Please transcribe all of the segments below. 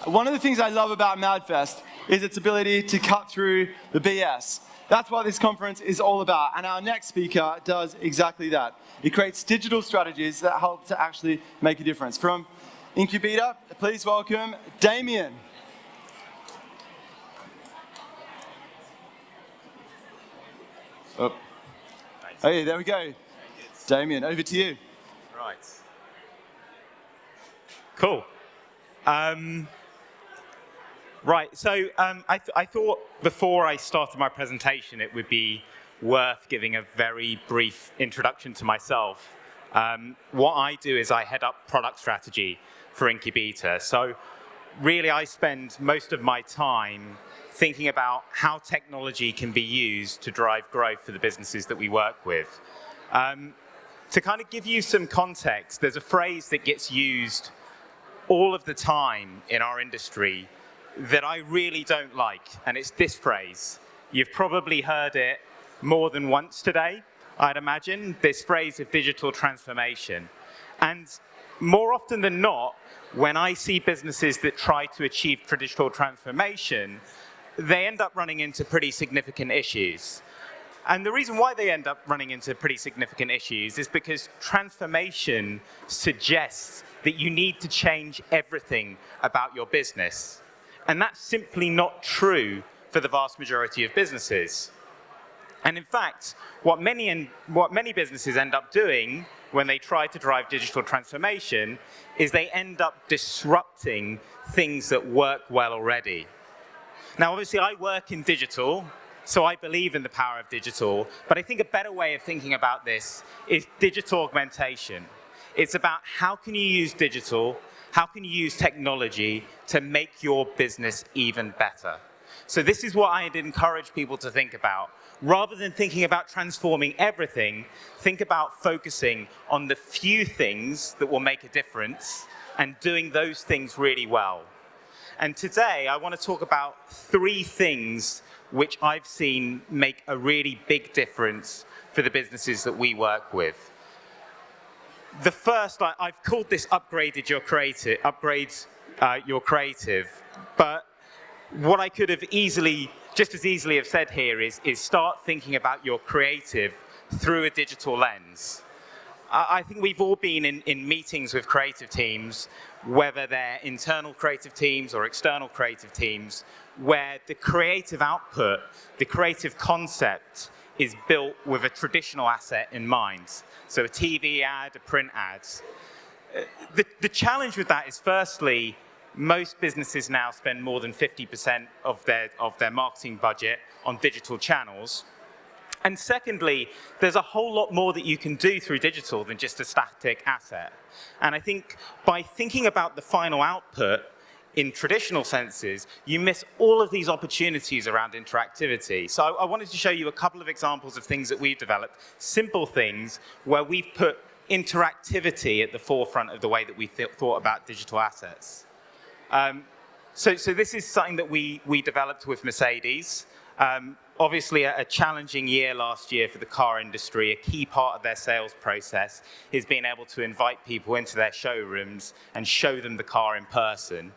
One of the things I love about MadFest is its ability to cut through the BS. That's what this conference is all about, and our next speaker does exactly that. He creates digital strategies that help to actually make a difference. From Incubeta, please welcome Damien. Oh. Nice. Hey, there we go. Damien, over to you. Right. Cool. Right, so I thought before I started my presentation it would be worth giving a very brief introduction to myself. What I do is I head up product strategy for Incubeta. So really I spend most of my time thinking about how technology can be used to drive growth for the businesses that we work with. To kind of give you some context, there's a phrase that gets used all of the time in our industry that I really don't like, and it's this phrase. You've probably heard it more than once today, I'd imagine, this phrase of digital transformation. And more often than not, when I see businesses that try to achieve digital transformation, they end up running into pretty significant issues. And the reason why they end up running into pretty significant issues is because transformation suggests that you need to change everything about your business. And that's simply not true for the vast majority of businesses. And in fact, what many businesses end up doing when they try to drive digital transformation is they end up disrupting things that work well already. Now, obviously, I work in digital, so I believe in the power of digital, but I think a better way of thinking about this is digital augmentation. It's about how can you use digital, how can you use technology to make your business even better? So this is what I'd encourage people to think about. Rather than thinking about transforming everything, think about focusing on the few things that will make a difference and doing those things really well. And today, I want to talk about 3 things which I've seen make a really big difference for the businesses that we work with. The first, I've called this upgrade your creative, but what I could have just as easily have said here is start thinking about your creative through a digital lens. I think we've all been in meetings with creative teams, whether they're internal creative teams or external creative teams, where the creative output, the creative concept is built with a traditional asset in mind. So a TV ad, a print ad. The challenge with that is, firstly, most businesses now spend more than 50% of their marketing budget on digital channels. And secondly, there's a whole lot more that you can do through digital than just a static asset. And I think by thinking about the final output in traditional senses, you miss all of these opportunities around interactivity. So I wanted to show you a couple of examples of things that we've developed, simple things where we've put interactivity at the forefront of the way that we thought about digital assets. So this is something that we developed with Mercedes. Obviously, a challenging year last year for the car industry. A key part of their sales process is being able to invite people into their showrooms and show them the car in person.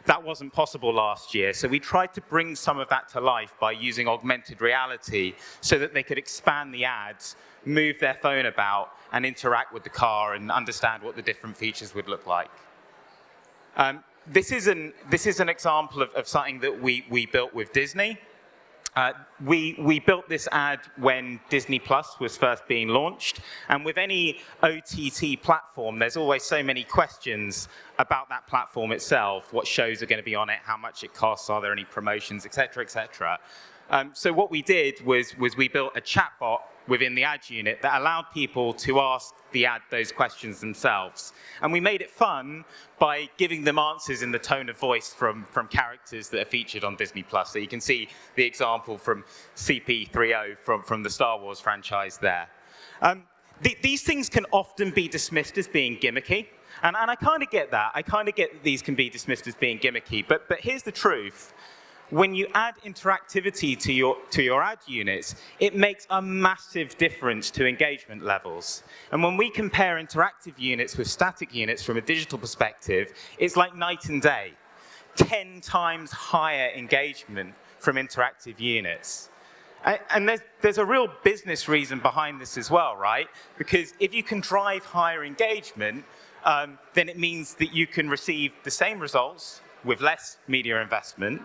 That wasn't possible last year, so we tried to bring some of that to life by using augmented reality so that they could expand the ads, move their phone about, and interact with the car and understand what the different features would look like. This is an example of something that we built with Disney. We built this ad when Disney Plus was first being launched, and with any OTT platform, there's always so many questions about that platform itself, what shows are going to be on it, how much it costs, are there any promotions, etc., etc. So what we did was we built a chatbot within the ad unit that allowed people to ask the ad those questions themselves. And we made it fun by giving them answers in the tone of voice from characters that are featured on Disney+. So you can see the example from CP3O from the Star Wars franchise there. These things can often be dismissed as being gimmicky. And I kind of get that. I kind of get that these can be dismissed as being gimmicky. But here's the truth. When you add interactivity to your ad units, it makes a massive difference to engagement levels. And when we compare interactive units with static units from a digital perspective, it's like night and day. 10 times higher engagement from interactive units. And there's a real business reason behind this as well, right? Because if you can drive higher engagement, then it means that you can receive the same results with less media investment,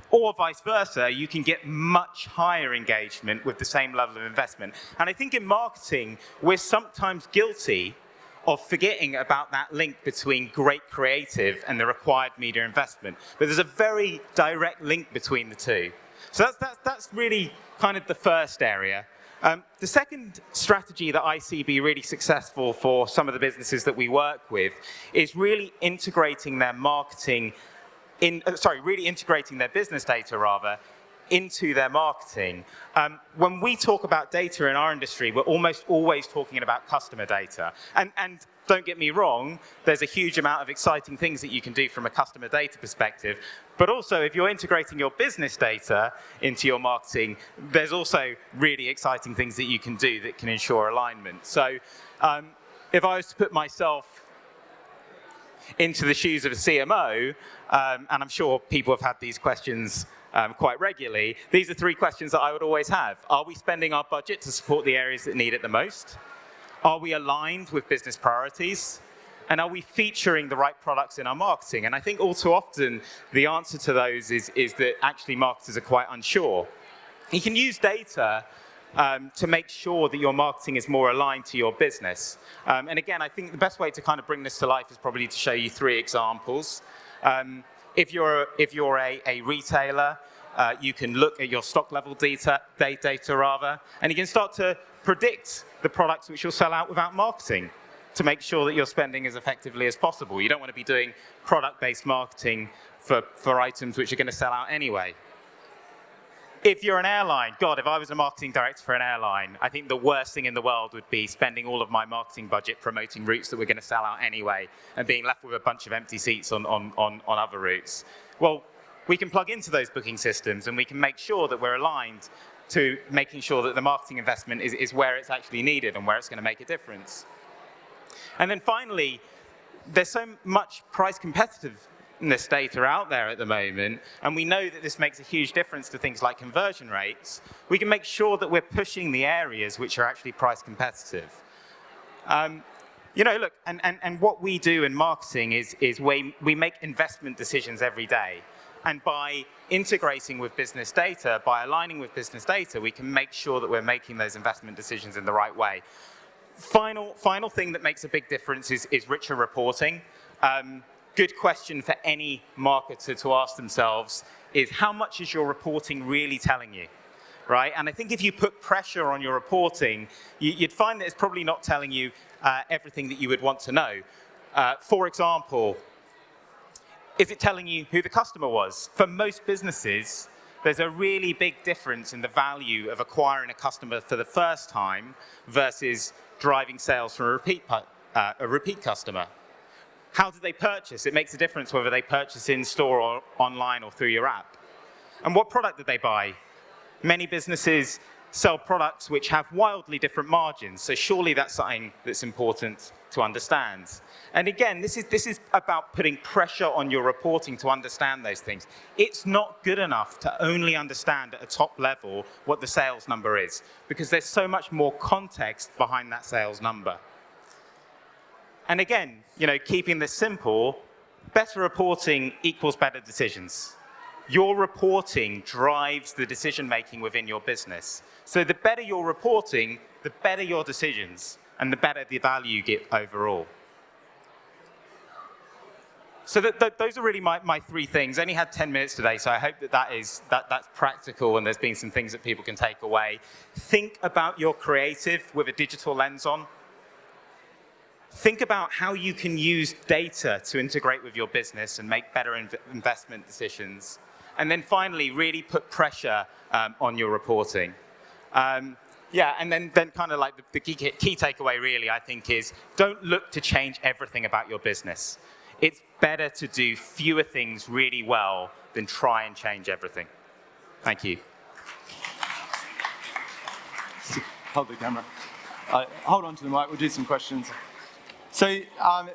or vice versa, you can get much higher engagement with the same level of investment. And I think in marketing, we're sometimes guilty of forgetting about that link between great creative and the required media investment. But there's a very direct link between the two. So that's really kind of the first area. The second strategy that I see be really successful for some of the businesses that we work with is really integrating their marketing really integrating their business data, rather, into their marketing. When we talk about data in our industry, we're almost always talking about customer data. And don't get me wrong, there's a huge amount of exciting things that you can do from a customer data perspective. But also, if you're integrating your business data into your marketing, there's also really exciting things that you can do that can ensure alignment. So if I was to put myself into the shoes of a CMO, and I'm sure people have had these questions quite regularly, these are 3 questions that I would always have. Are we spending our budget to support the areas that need it the most? Are we aligned with business priorities? And are we featuring the right products in our marketing? And I think all too often, the answer to those is that actually marketers are quite unsure. You can use data to make sure that your marketing is more aligned to your business. And again, I think the best way to kind of bring this to life is probably to show you 3 examples. If you're a retailer, you can look at your stock level data, and you can start to predict the products which you'll sell out without marketing to make sure that you're spending as effectively as possible. You don't want to be doing product-based marketing for items which are going to sell out anyway. If you're an airline, God, if I was a marketing director for an airline, I think the worst thing in the world would be spending all of my marketing budget promoting routes that we're going to sell out anyway and being left with a bunch of empty seats on other routes. Well, we can plug into those booking systems and we can make sure that we're aligned to making sure that the marketing investment is where it's actually needed and where it's going to make a difference. And then finally, there's so much price competitiveness data out there at the moment, and we know that this makes a huge difference to things like conversion rates. We can make sure that we're pushing the areas which are actually price competitive. You know, look, and what we do in marketing is we make investment decisions every day. And by integrating with business data, by aligning with business data, we can make sure that we're making those investment decisions in the right way. Final thing that makes a big difference is richer reporting. Good question for any marketer to ask themselves is, how much is your reporting really telling you, right? And I think if you put pressure on your reporting, you'd find that it's probably not telling you everything that you would want to know. For example, is it telling you who the customer was? For most businesses, there's a really big difference in the value of acquiring a customer for the first time versus driving sales from a repeat customer. How do they purchase? It makes a difference whether they purchase in store or online or through your app. And what product did they buy? Many businesses sell products which have wildly different margins, so surely that's something that's important to understand. And again, this is about putting pressure on your reporting to understand those things. It's not good enough to only understand at a top level what the sales number is, because there's so much more context behind that sales number. And again, you know, keeping this simple, better reporting equals better decisions. Your reporting drives the decision-making within your business. So the better your reporting, the better your decisions, and the better the value you get overall. So those are really my 3 things. I only had 10 minutes today, so I hope that's practical and there's been some things that people can take away. Think about your creative with a digital lens on. Think about how you can use data to integrate with your business and make better investment decisions. And then finally, really put pressure on your reporting. Yeah, and then kind of like the key takeaway really, I think, is don't look to change everything about your business. It's better to do fewer things really well than try and change everything. Thank you. Hold the camera. Hold on to the mic, we'll do some questions. So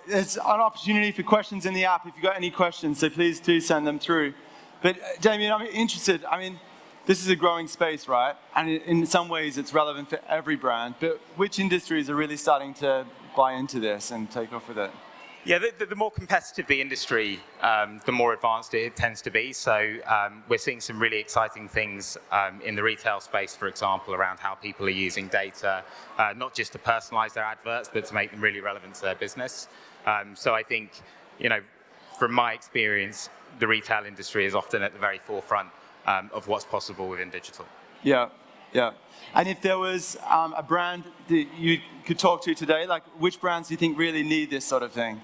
there's an opportunity for questions in the app if you've got any questions, so please do send them through. But Damien, I'm interested, I mean, this is a growing space, right? And in some ways it's relevant for every brand, but which industries are really starting to buy into this and take off with it? Yeah, the more competitive the industry, the more advanced it tends to be. So we're seeing some really exciting things in the retail space, for example, around how people are using data, not just to personalize their adverts, but to make them really relevant to their business. So I think, from my experience, the retail industry is often at the very forefront of what's possible within digital. Yeah, yeah. And if there was a brand that you could talk to today, like which brands do you think really need this sort of thing?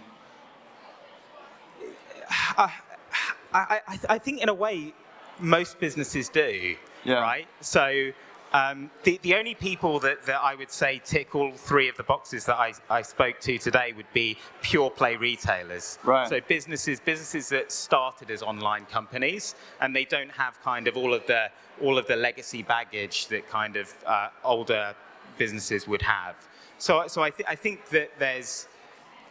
I think in a way, most businesses do, right? So the only people that I would say tick all three of the boxes that I spoke to today would be pure play retailers. Right. So businesses that started as online companies, and they don't have kind of all of the legacy baggage that kind of older businesses would have. So I think that there's,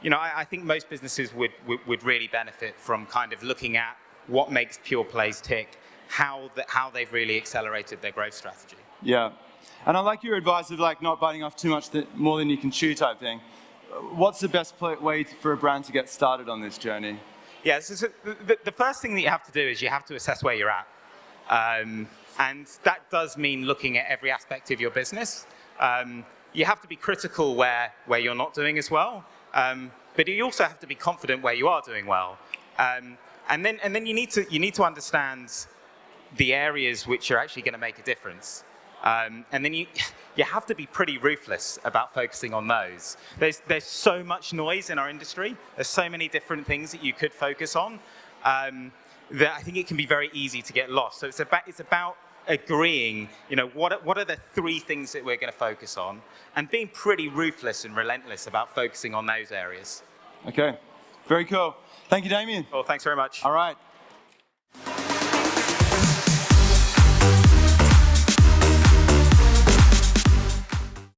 I think most businesses would really benefit from kind of looking at what makes pure plays tick, how they've really accelerated their growth strategy. Yeah, and I like your advice of like not biting off too much more than you can chew type thing. What's the best way for a brand to get started on this journey? Yeah, so the first thing that you have to do is you have to assess where you're at. And that does mean looking at every aspect of your business. You have to be critical where you're not doing as well. But you also have to be confident where you are doing well. And then you need to understand the areas which are actually going to make a difference. And then you have to be pretty ruthless about focusing on those. There's so much noise in our industry. There's so many different things that you could focus on that I think it can be very easy to get lost. So it's about agreeing, what are the three things that we're going to focus on, and being pretty ruthless and relentless about focusing on those areas. Okay, very cool. Thank you, Damien. Well, thanks very much. All right.